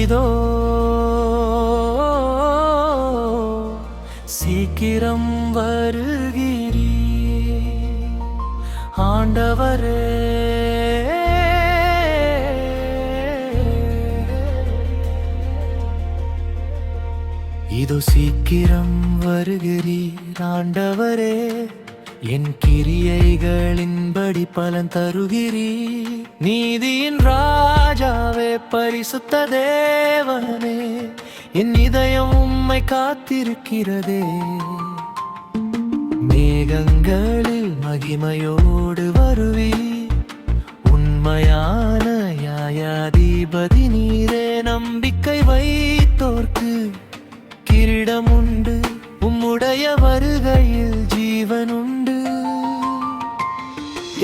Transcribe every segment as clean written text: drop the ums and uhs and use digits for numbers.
இதோ சீக்கிரம் வருகிறீ ஆண்டவரே. இதோ சீக்கிரம் வருகிறீர் ஆண்டவரே, என் கிரியைகளின்படி பலன் தருகிறீர். நீதியின் ராஜாவே, பரிசுத்த தேவனே, என் இதயம் உம்மை காத்திருக்கிறதே. மேகங்களில் மகிமையோடு வருவீர், உண்மையான நியாயாதிபதி நீரே. நம்பிக்கை வைத்தோர்க்கு கிரீடமுண்டு, உம்முடைய வருகையில் ஜீவனுண்டு.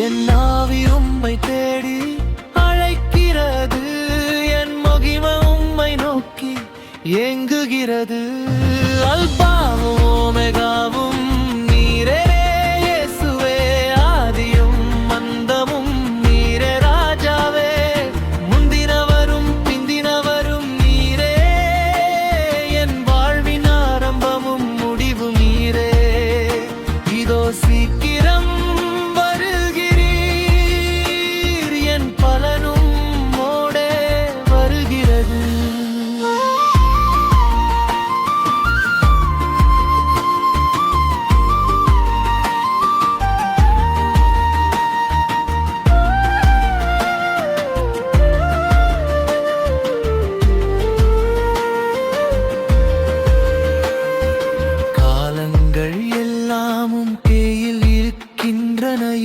என் ஆவி உம்மை தேடி அழைக்கிறது, என் மகிமை உம்மை நோக்கி ஏங்குகிறது. அல்பாவும் ஓமெகாவும் நீரே இயேசுவே, ஆதியும் அந்தமும் நீரே ராஜாவே. முந்தினவரும் பிந்தினவரும் நீரே, என் வாழ்வின் ஆரம்பமும் முடிவும் நீரே. இதோ சீக்கிரம் வருகிறீர், என் பலனும் மோடே வருகிறது.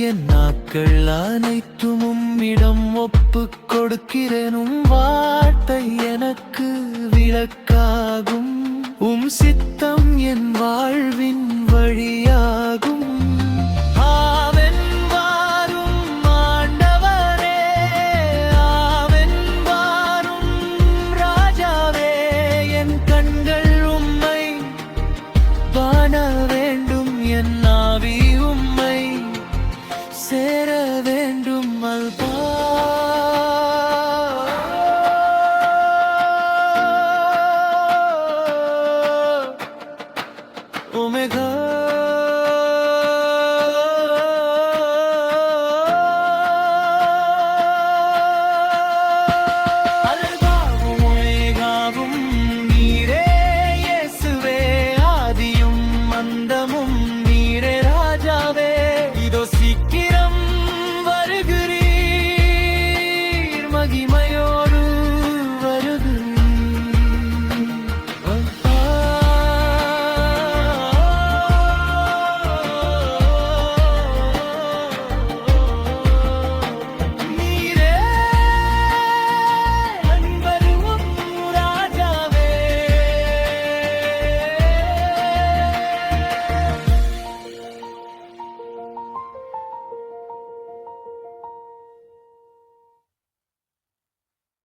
என் நாட்கள் அனைத்தும் உம்மிடம் ஒப்புக் கொடுக்கிறேனும். வார்த்தை எனக்கு விளக்காகும், உம் சித்தம் என் வாழ்வின் வழியாகும். ஆமென் வாரும் ஆண்டவரே, ஆமென் வாரும் ராஜாவே. என் கண்கள் உம்மை காண வேண்டும், என் ஆவி உம்மை சேர வேண்டும். Alpha omega